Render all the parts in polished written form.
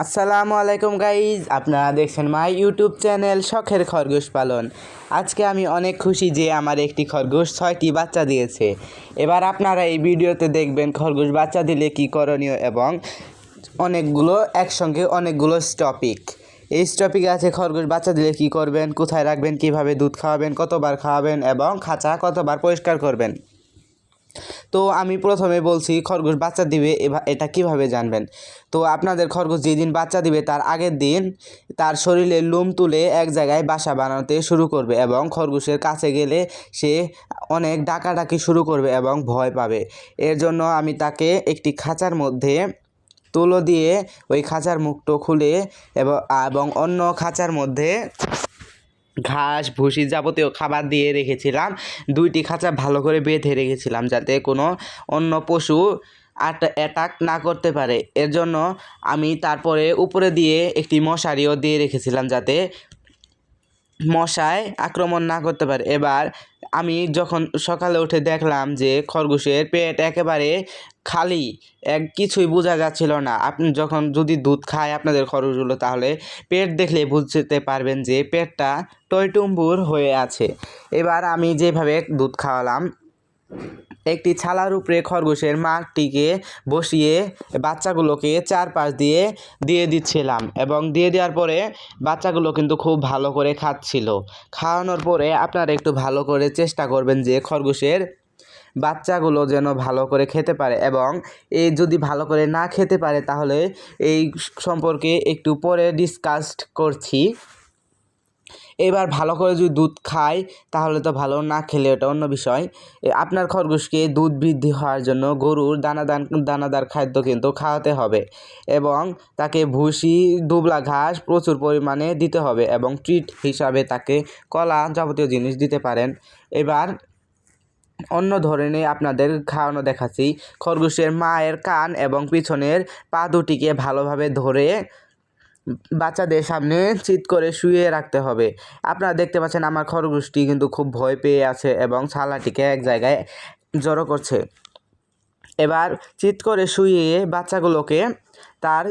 আসসালামু আলাইকুম গাইজ, আপনারা দেখছেন মাই ইউটিউব চ্যানেল শখের খরগোশ পালন। আজকে আমি অনেক খুশি যে আমার একটি খরগোশ 6টি বাচ্চা দিয়েছে। এবার আপনারা এই ভিডিওতে দেখবেন খরগোশ বাচ্চা দিলে কী করণীয় এবং অনেকগুলো টপিক। এই টপিকে আছে খরগোশ বাচ্চা দিলে কী করবেন, কোথায় রাখবেন, কিভাবে দুধ খাওয়াবেন, কতবার খাওয়াবেন এবং খাঁচা কতবার পরিষ্কার করবেন। তো আমি প্রথমে বলছি খরগোশ বাচ্চা দিবে এটা কিভাবে জানবেন। তো আপনাদের খরগোশ যেদিন বাচ্চা দিবে তার আগের দিন তার শরীরের লোম তুলে এক জায়গায় বাসা বানাতে শুরু করবে এবং খরগোশের কাছে গেলে সে অনেক ডাকাডাকি শুরু করবে এবং ভয় পাবে। এর জন্য আমি তাকে একটি খাঁচার মধ্যে তুলো দিয়ে ওই খাঁচার মুখটো খুলে এবং অন্য খাঁচার মধ্যে ঘাস ভুসি যাবতীয় খাবার দিয়ে রেখেছিলাম। 2টি খাঁচা ভালো করে বেঁধে রেখেছিলাম যাতে কোনো অন্য পশু অ্যাটাক না করতে পারে। এর জন্য আমি তারপরে উপরে দিয়ে একটি মশারিও দিয়ে রেখেছিলাম যাতে মশায় আক্রমণ না করতে পারে। এবার আমি যখন সকালে উঠে দেখলাম যে খরগোশের পেট একেবারে খালি, কিছুই বোঝা যাচ্ছিল না। আপনি যদি দুধ খায় আপনাদের খরগোশগুলো, তাহলে পেট দেখলে বুঝতে পারবেন যে পেটটা টইটুম্বুর হয়ে আছে। এবার আমি যেভাবে দুধ খাওয়ালাম, একটি ছালার উপরে খরগোশের মাটিকে বসিয়ে বাচ্চাগুলোকে চারপাশ দিয়ে দিচ্ছিলাম এবং দিয়ে দেওয়ার পরে বাচ্চাগুলো কিন্তু খুব ভালো করে খাচ্ছিল। খাওয়ানোর পরে আপনারা একটু ভালো করে চেষ্টা করবেন যে খরগোশের বাচ্চাগুলো যেন ভালো করে খেতে পারে এবং যদি ভালো করে না খেতে পারে তাহলে এই সম্পর্কে একটু পরে ডিসকাস করছি। এবার ভালো করে যদি দুধ খায় তাহলে তো ভালো, না খেলে ওটা অন্য বিষয়। আপনার খরগোশকে দুধ বৃদ্ধি হওয়ার জন্য গরুর দানাদার খাদ্য কিন্তু খাওয়াতে হবে এবং তাকে ভুসি দুবলা ঘাস প্রচুর পরিমাণে দিতে হবে এবং ট্রিট হিসাবে তাকে কলা যাবতীয় জিনিস দিতে পারেন। এবার অন্য ধরনের আপনাদের খাওয়ানো দেখাচ্ছি। খরগোশের মায়ের কান এবং পিছনের পা দুটিকে ভালোভাবে ধরে বাচ্চাদের সামনে চিৎ করে শুয়ে রাখতে হবে। আপনারা দেখতে পাচ্ছেন আমার খরগোশটি কিন্তু খুব ভয় পেয়ে আছে এবং ছালাটিকে এক জায়গায় জড়ো করছে। এবার চিৎ করে শুয়ে বাচ্চাগুলোকে তার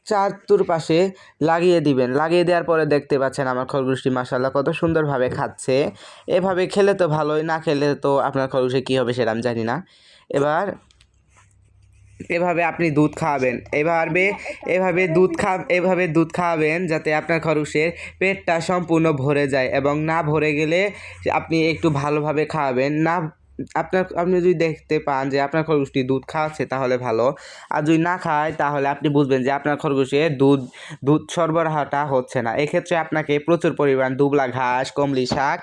চারপাশে লাগিয়ে দিবেন। লাগিয়ে দেওয়ার পরে দেখতে পাচ্ছেন আমার খরগোশটি মাশাআল্লাহ কত সুন্দরভাবে খাচ্ছে। এভাবে খেলে তো ভালোই, না খেলে তো আপনার খরগোশে কী হবে সেটা আমি জানি না। এভাবে আপনি দুধ খাওয়াবেন, এভাবে দুধ খাওয়াবেন যাতে আপনার খরগোশের পেটটা সম্পূর্ণ ভরে যায় এবং না ভরে গেলে আপনি একটু ভালোভাবে খাওয়াবেন না। আপনি যদি দেখতে পান যে আপনার খরগোশটি দুধ খাওয়াচ্ছে তাহলে ভালো, আর যদি না খায় তাহলে আপনি বুঝবেন যে আপনার খরগোশে দুধ সরবরাহটা হচ্ছে না। এক্ষেত্রে আপনাকে প্রচুর পরিমাণ দুবলা ঘাস, কমলি শাক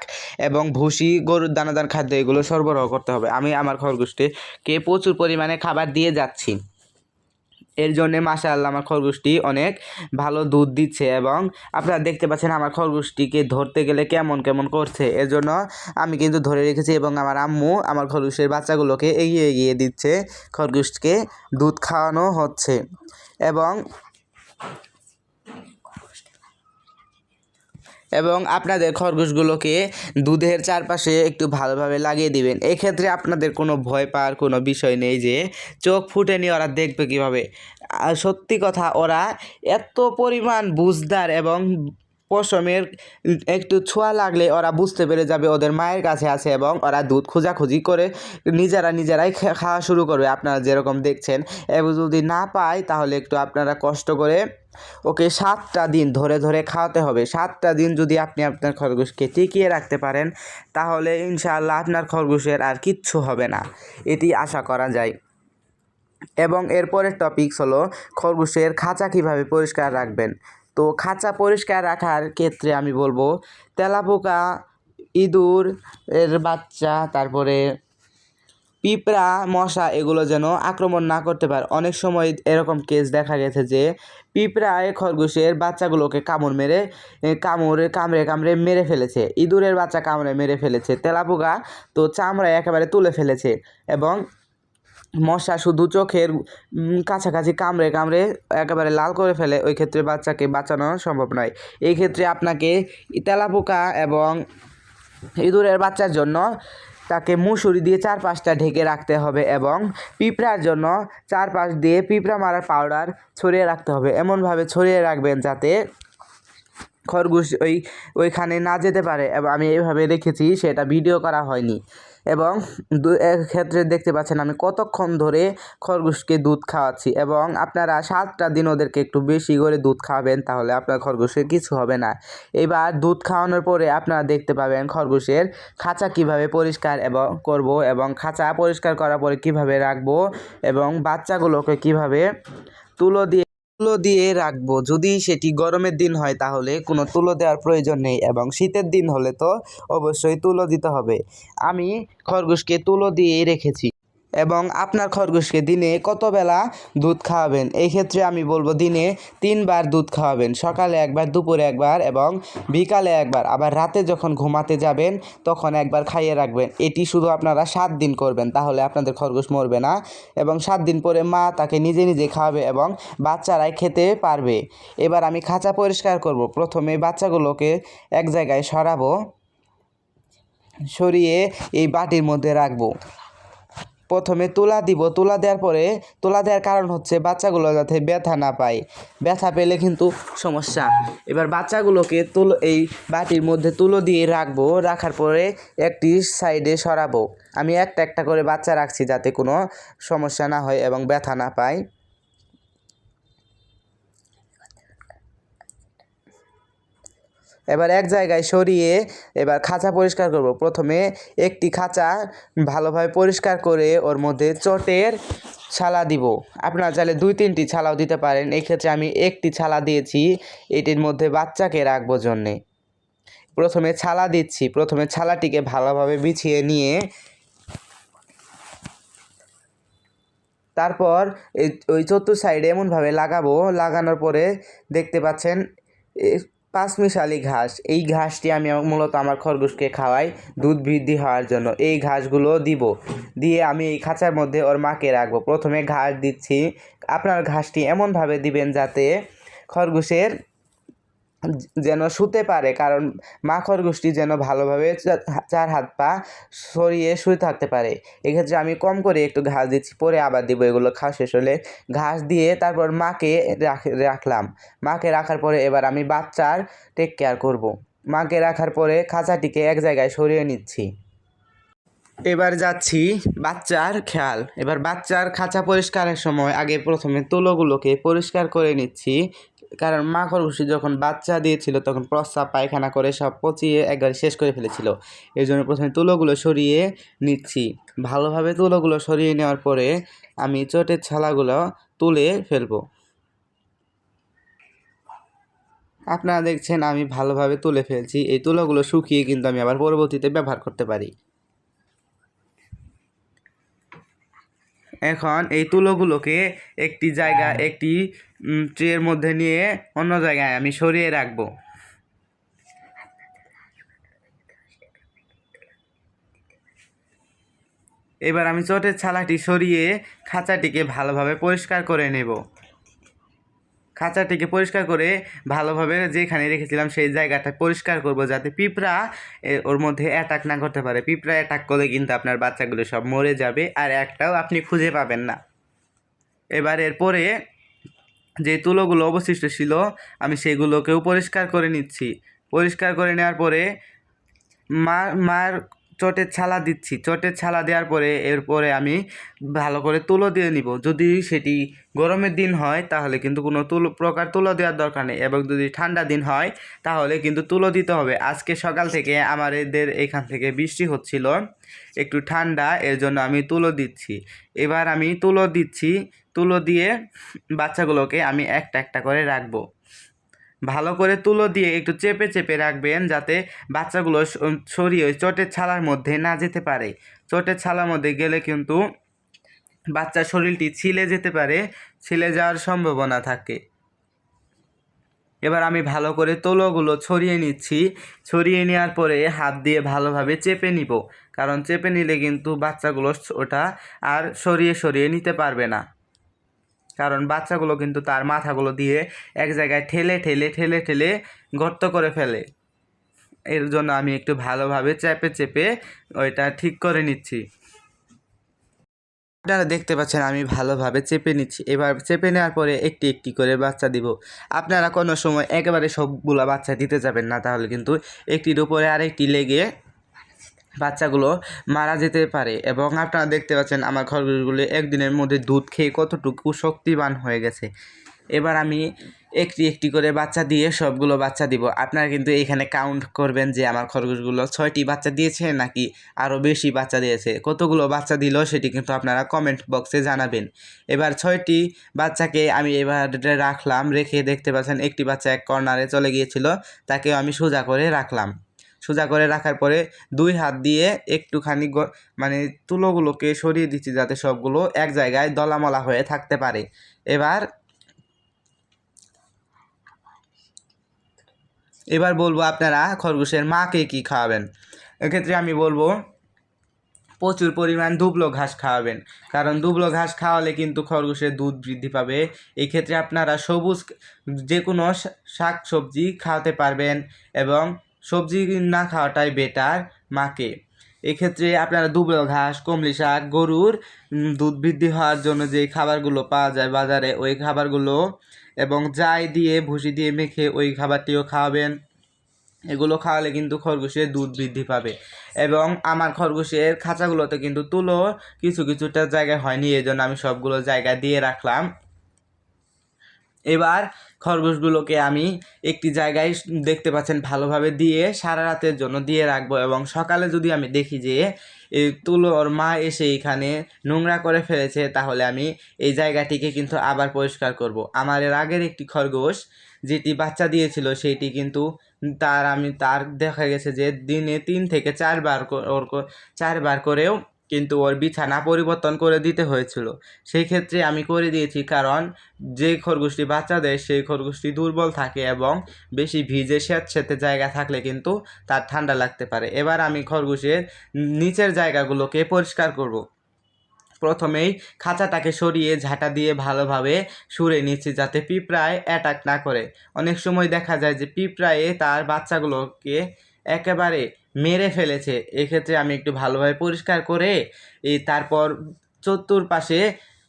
এবং ভুসি, গরুর দানাদার খাদ্য এগুলো সরবরাহ করতে হবে। আমি আমার খরগোশটিকে প্রচুর পরিমাণে খাবার দিয়ে যাচ্ছি। এর জন্যে মাশাআল্লাহ আমার খরগোশটি অনেক ভালো দুধ দিচ্ছে এবং আপনারা দেখতে পাচ্ছেন আমার খরগোশটিকে ধরতে গেলে কেমন করছে। এর জন্য আমি কিন্তু ধরে রেখেছি এবং আমার আম্মু আমার খরগোশের বাচ্চাগুলোকে এগিয়ে দিচ্ছে, খরগোশকে দুধ খাওয়ানো হচ্ছে। এবং আপনাদের খরগোশগুলোকে দুধের চারপাশে একটু ভালোভাবে লাগিয়ে দিবেন। এক্ষেত্রে আপনাদের কোনো ভয় পাওয়ার কোনো বিষয় নেই যে চোখ ফুটেনি ওরা দেখবে কীভাবে। সত্যি কথা, ওরা এত পরিমাণ বুঝদার এবং পশমের একটু ছোঁয়া লাগলে ওরা বুঝতে পেরে যাবে ওদের মায়ের কাছে আছে এবং ওরা দুধ খোঁজাখুঁজি করে নিজেরাই খাওয়া শুরু করবে। আপনারা যেরকম দেখছেন, এবং যদি না পায় তাহলে একটু আপনারা কষ্ট করে ওকে 7টা দিন ধরে খাওয়াতে হবে। 7টা দিন যদি আপনি আপনার খরগোশকে টিকিয়ে রাখতে পারেন তাহলে ইনশাআল্লাহ আপনার খরগোশের আর কিচ্ছু হবে না, এটি আশা করা যায়। এবং এরপরের টপিকস হলো খরগোশের খাঁচা কীভাবে পরিষ্কার রাখবেন। তো খাঁচা পরিষ্কার রাখার ক্ষেত্রে আমি বলবো তেলাপোকা, ইঁদুর এর বাচ্চা, তারপরে পিঁপড়া, মশা এগুলো যেন আক্রমণ না করতে পারে। অনেক সময় এরকম কেস দেখা গেছে যে পিঁপড়ায় খরগোশের বাচ্চাগুলোকে কামড়ে মেরে ফেলেছে, ইঁদুরের বাচ্চা কামড়ে মেরে ফেলেছে, তেলাপোকা তো চামড়া একেবারে তুলে ফেলেছে এবং মশা শুধু চোখের কাছাকাছি কামড়ে একেবারে লাল করে ফেলে। ওই ক্ষেত্রে বাচ্চাকে বাঁচানো সম্ভব নয়। এই ক্ষেত্রে আপনাকে তেলাপোকা এবং ইঁদুরের বাচ্চার জন্য তাকে মুসুরি দিয়ে চারপাশটা ঢেকে রাখতে হবে এবং পিঁপড়ার জন্য চারপাশ দিয়ে পিঁপড়া মারার পাউডার ছড়িয়ে রাখতে হবে। এমনভাবে ছড়িয়ে রাখবেন যাতে খরগোশ ওইখানে না যেতে পারে, এবং আমি এইভাবে রেখেছি, সেটা ভিডিও করা হয়নি। এবং ক্ষেত্রে দেখতে পাচ্ছেন আমি কতক্ষণ ধরে খরগোশকে দুধ খাওয়াচ্ছি, এবং আপনারা 7টা দিন ওদেরকে একটু বেশি করে দুধ খাওয়াবেন, তাহলে আপনার খরগোশের কিছু হবে না। এবার দুধ খাওয়ানোর পরে আপনারা দেখতে পাবেন খরগোশের খাঁচা কিভাবে পরিষ্কার করব, এবং খাঁচা পরিষ্কার করার পরে কিভাবে রাখবো, এবং বাচ্চাগুলোকে কিভাবে তুলো দিয়ে রাখবো। যদি সেটি গরমের দিন হয় তাহলে কোনো তুলো দেওয়ার প্রয়োজন নেই, এবং শীতের দিন হলে তো অবশ্যই তুলো দিতে হবে। আমি খরগোশকে তুলো দিয়েই রেখেছি। এবং আপনার খরগোশকে দিনে কত বেলা দুধ খাওয়াবেন? এই ক্ষেত্রে আমি বলবো দিনে 3বার দুধ খাওয়াবেন, সকালে একবার, দুপুরে একবার এবং বিকালে একবার। আবার রাতে যখন ঘুমাতে যাবেন তখন একবার খাইয়ে রাখবেন। এটি শুধু আপনারা 7 দিন করবেন, তাহলে আপনাদের খরগোশ মরবে না, এবং 7 দিন পরে মা তাকে নিজে নিজে খাওয়াবে এবং বাচ্চারাই খেতে পারবে। এবার আমি খাঁচা পরিষ্কার করব। প্রথমে বাচ্চাগুলোকে এক জায়গায় সরিয়ে এই বাটির মধ্যে রাখবো। প্রথমে তুলা দিব। তুলা দেওয়ার পরে, তুলা দেওয়ার কারণ হচ্ছে বাচ্চাগুলো যাতে ব্যথা না পায়, ব্যথা পেলে কিন্তু সমস্যা। এবার বাচ্চাগুলোকে এই বাটির মধ্যে তুলো দিয়ে রাখবো। রাখার পরে একটি সাইডে সরাবো। আমি একটা একটা করে বাচ্চা রাখছি যাতে কোনো সমস্যা না হয় এবং ব্যথা না পায়। এবার এক জায়গায় সরিয়ে এবার খাঁচা পরিষ্কার করব। প্রথমে একটি খাঁচা ভালোভাবে পরিষ্কার করে ওর মধ্যে চটের ছালা দিব। আপনারা চাইলে 2-3টি ছালাও দিতে পারেন। এই ক্ষেত্রে আমি একটি ছালা দিয়েছি, এটির মধ্যে বাচ্চাকে রাখবো জন্যে। প্রথমে ছালা দিচ্ছি। প্রথমে ছালাটিকে ভালোভাবে বিছিয়ে নিয়ে তারপর ওই চতুর সাইডে এমনভাবে লাগাবো। লাগানোর পরে দেখতে পাচ্ছেন 5মিশালি ঘাস। এই ঘাসটি আমি মূলত আমার খরগোশকে খাওয়াই দুধ বৃদ্ধি হওয়ার জন্য। এই ঘাসগুলো দিয়ে আমি এই খাঁচার মধ্যে ওর মাকে রাখবো। প্রথমে ঘাস দিচ্ছি। আপনার ঘাসটি এমনভাবে দিবেন যাতে খরগোশের যেন শুতে পারে, কারণ মা খরগোশটি যেন ভালোভাবে 4 হাত পা সরিয়ে শুয়ে থাকতে পারে। এক্ষেত্রে আমি কম করে একটু ঘাস দিচ্ছি, পরে আবার দিব। এগুলো খাওয়া শেষ হলে ঘাস দিয়ে তারপর মাকে রাখলাম। মাকে রাখার পরে এবার আমি বাচ্চার টেক কেয়ার করব। মাকে রাখার পরে খাঁচাটিকে এক জায়গায় সরিয়ে নিচ্ছি। এবার যাচ্ছি বাচ্চার খেয়াল। এবার বাচ্চার খাঁচা পরিষ্কারের সময় আগে প্রথমে তুলোগুলোকে পরিষ্কার করে নিচ্ছি, কারণ মা খরগোশটি যখন বাচ্চা দিয়েছিল তখন প্রস্রাব পায়খানা করে সব পচিয়ে একবারে শেষ করে ফেলেছিল। এই জন্য প্রথমে তুলোগুলো সরিয়ে নিচ্ছি। ভালোভাবে তুলোগুলো সরিয়ে নেওয়ার পরে আমি চটের ছালাগুলো তুলে ফেলবো। আপনারা দেখছেন আমি ভালোভাবে তুলে ফেলছি। এই তুলোগুলো শুকিয়ে কিন্তু আমি আবার পরবর্তীতে ব্যবহার করতে পারি। এখন এই তুলোগুলোকে একটি ট্রের মধ্যে নিয়ে অন্য জায়গায় আমি সরিয়ে রাখবো। এবার আমি চটের ছালাটি সরিয়ে খাঁচাটিকে ভালোভাবে পরিষ্কার করে নেব। খাঁচাটিকে পরিষ্কার করে ভালোভাবে যেখানে রেখেছিলাম সেই জায়গাটা পরিষ্কার করব, যাতে পিঁপড়া ওর মধ্যে অ্যাটাক না করতে পারে। পিঁপড়া অ্যাটাক করলে কিন্তু আপনার বাচ্চাগুলো সব মরে যাবে, আর একটাও আপনি খুঁজে পাবেন না। এবার এরপরে যে তুলোগুলো অবশিষ্ট ছিল আমি সেগুলোকেও পরিষ্কার করে নিচ্ছি। পরিষ্কার করে নেওয়ার পরে মার চটের ছালা দিচ্ছি। চটের ছালা দেওয়ার পরে এরপরে আমি ভালো করে তুলো দিয়ে নিব। যদি সেটি গরমের দিন হয় তাহলে কিন্তু কোনো প্রকার তুলো দেওয়ার দরকার নেই, এবং যদি ঠান্ডা দিন হয় তাহলে কিন্তু তুলো দিতে হবে। আজকে সকাল থেকে আমাদের এখান থেকে বৃষ্টি হচ্ছিল, একটু ঠান্ডা, এর জন্য আমি তুলো দিচ্ছি। এবার আমি তুলো দিচ্ছি। তুলো দিয়ে বাচ্চাগুলোকে আমি একটা একটা করে রাখবো। ভালো করে তুলো দিয়ে একটু চেপে চেপে রাখবেন যাতে বাচ্চাগুলো সরিয়ে ওই চটের ছালার মধ্যে না যেতে পারে। চটের ছালার মধ্যে গেলে কিন্তু বাচ্চার শরীরটি ছিলে যেতে পারে, ছিলে যাওয়ার সম্ভাবনা থাকে। এবার আমি ভালো করে তুলোগুলো ছড়িয়ে নিচ্ছি। ছড়িয়ে নেওয়ার পরে হাত দিয়ে ভালোভাবে চেপে নিব, কারণ চেপে নিলে কিন্তু বাচ্চাগুলো ওটা আর সরিয়ে নিতে পারবে না, কারণ বাচ্চাগুলো কিন্তু তার মাথাগুলো দিয়ে এক জায়গায় ঠেলে ঠেলে গর্ত করে ফেলে। এর জন্য আমি একটু ভালোভাবে চেপে চেপে ওইটা ঠিক করে নিচ্ছি। আপনারা দেখতে পাচ্ছেন আমি ভালোভাবে চেপে নিচ্ছি। এবার চেপে নেওয়ার পরে একটি একটি করে বাচ্চা দিব। আপনারা কোনো সময় একেবারে সবগুলো বাচ্চা দিতে যাবেন না, তাহলে কিন্তু একটির উপরে আরেকটি লেগে বাচ্চাগুলো মারা যেতে পারে। এবং আপনারা দেখতে পাচ্ছেন আমার খরগোশগুলো একদিনের মধ্যে দুধ খেয়ে কতটুকু শক্তিবান হয়ে গেছে। এবার আমি একটি একটি করে বাচ্চা দিয়ে সবগুলো বাচ্চা দিব। আপনারা কিন্তু এখানে কাউন্ট করবেন যে আমার খরগোশগুলো 6টি বাচ্চা দিয়েছে নাকি আরও বেশি বাচ্চা দিয়েছে, কতগুলো বাচ্চা দিল সেটি কিন্তু আপনারা কমেন্ট বক্সে জানাবেন। এবার 6টি বাচ্চাকে আমি এবার রাখলাম, রেখে দেখতে পাচ্ছেন একটি বাচ্চা এক কর্নারে চলে গিয়েছিল, তাকেও আমি সোজা করে রাখলাম। সোজা করে রাখার পরে 2 হাত দিয়ে একটুখানি মানে তুলোগুলোকে সরিয়ে দিচ্ছি যাতে সবগুলো এক জায়গায় দলামলা হয়ে থাকতে পারে। এবার বলবো আপনারা খরগোশের মাকে কি খাওয়াবেন। এক্ষেত্রে আমি বলবো প্রচুর পরিমাণ দুবলো ঘাস খাওয়াবেন, কারণ দুবলো ঘাস খাওয়ালে কিন্তু খরগোশের দুধ বৃদ্ধি পাবে। এই ক্ষেত্রে আপনারা সবুজ যে কোনো শাক সবজি খাওয়াতে পারবেন, এবং সবজি না খাওয়াটাই বেটার মাকে। এক্ষেত্রে আপনারা দুবলো ঘাস, কমলি শাক, গরুর দুধ বৃদ্ধি হওয়ার জন্য যে খাবারগুলো পাওয়া যায় বাজারে ওই খাবারগুলো, এবং জাই দিয়ে ভুসি দিয়ে মেখে ওই খাবারটিও খাওয়াবেন। এগুলো খাওয়ালে কিন্তু খরগোশের দুধ বৃদ্ধি পাবে। এবং আমার খরগোশের খাঁচাগুলোতে কিন্তু তুলো কিছুটা জায়গায় হয়নি, এই জন্য আমি সবগুলো জায়গায় দিয়ে রাখলাম। এবার খরগোশগুলোকে আমি একটি জায়গায় দেখতে পাচ্ছেন ভালোভাবে দিয়ে সারা রাতের জন্য দিয়ে রাখবো, এবং সকালে যদি আমি দেখি যে এই তুলোর মা এসে এখানে নোংরা করে ফেলেছে, তাহলে আমি এই জায়গাটিকে কিন্তু আবার পরিষ্কার করব। আমার এর আগের একটি খরগোশ যেটি বাচ্চা দিয়েছিল সেইটি কিন্তু তার দেখা গেছে যে দিনে 3 থেকে 4 বার করেও কিন্তু ওর বিছানা পরিবর্তন করে দিতে হয়েছিল। সেই ক্ষেত্রে আমি করে দিয়েছি, কারণ যে খরগোশটি বাচ্চা দেয় সেই খরগোশটি দুর্বল থাকে, এবং বেশি ভিজে স্যাঁতসেঁতে জায়গা থাকলে কিন্তু তার ঠান্ডা লাগতে পারে। এবার আমি খরগোশের নিচের জায়গাগুলোকে পরিষ্কার করব। প্রথমেই খাঁচাটাকে সরিয়ে ঝাঁটা দিয়ে ভালোভাবে সুরে নিচ্ছি যাতে পিঁপড়ায় অ্যাটাক না করে। অনেক সময় দেখা যায় যে পিঁপড়ায় তার বাচ্চাগুলোকে একেবারে মেরে ফেলেছে। এক্ষেত্রে আমি একটু ভালোভাবে পরিষ্কার করে তারপর চতুর্পাশে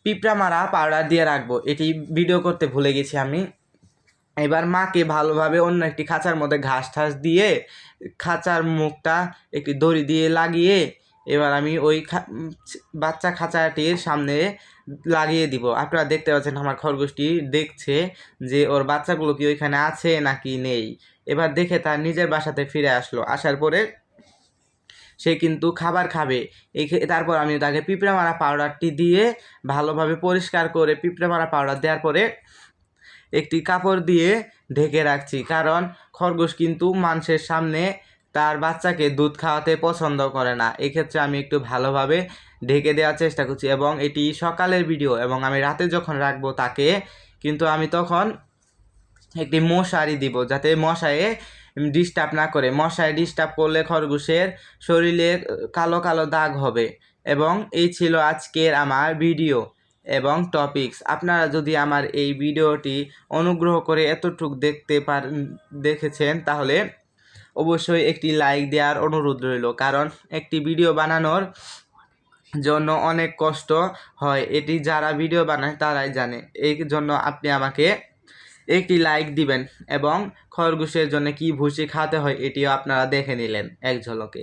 পিঁপড়া মারা পাউডার দিয়ে রাখবো। এটি ভিডিও করতে ভুলে গেছি আমি। এবার মাকে ভালোভাবে অন্য একটি খাঁচার মধ্যে ঘাস ঠাস দিয়ে খাঁচার মুখটা একটি দড়ি দিয়ে লাগিয়ে এবার আমি ওই বাচ্চা খাঁচাটির সামনে লাগিয়ে দিব। আপনারা দেখতে পাচ্ছেন আমার খরগোশটি দেখছে যে ওর বাচ্চাগুলো কি ওইখানে আছে নাকি নেই। এবার দেখে তার নিজের বাসাতে ফিরে আসলো। আসার পরে সে কিন্তু খাবার খাবে। তারপর আমি তাকে পিঁপড়ে মারা পাউডারটি দিয়ে ভালোভাবে পরিষ্কার করে পিঁপড়ে মারা পাউডার দেওয়ার পরে একটি কাপড় দিয়ে ঢেকে রাখছি, কারণ খরগোশ কিন্তু মানুষের সামনে তার বাচ্চাকে দুধ খাওয়াতে পছন্দ করে না। এক্ষেত্রে আমি একটু ভালোভাবে ঢেকে দেওয়ার চেষ্টা করছি, এবং এটি সকালের ভিডিও, এবং আমি রাতে যখন রাখবো তাকে কিন্তু আমি তখন একটি মশারি দিব যাতে মশায় ডিস্টার্ব না করে। মশায় ডিস্টার্ব করলে খরগোশের শরীরে কালো কালো দাগ হবে। এবং এই ছিল আজকের আমার ভিডিও এবং টপিকস। আপনারা যদি আমার এই ভিডিওটি অনুগ্রহ করে এতটুকু দেখেছেন তাহলে অবশ্যই একটি লাইক দেওয়ার অনুরোধ রইল, কারণ একটি ভিডিও বানানোর জন্য অনেক কষ্ট হয়, এটি যারা ভিডিও বানায় তারাই জানে। এই জন্য আপনি আমাকে একটি লাইক দিবেন, এবং খরগোশের জন্য কি ভুসি খাওয়াতে হয় এটিও আপনারা দেখে নিলেন এক ঝলকে।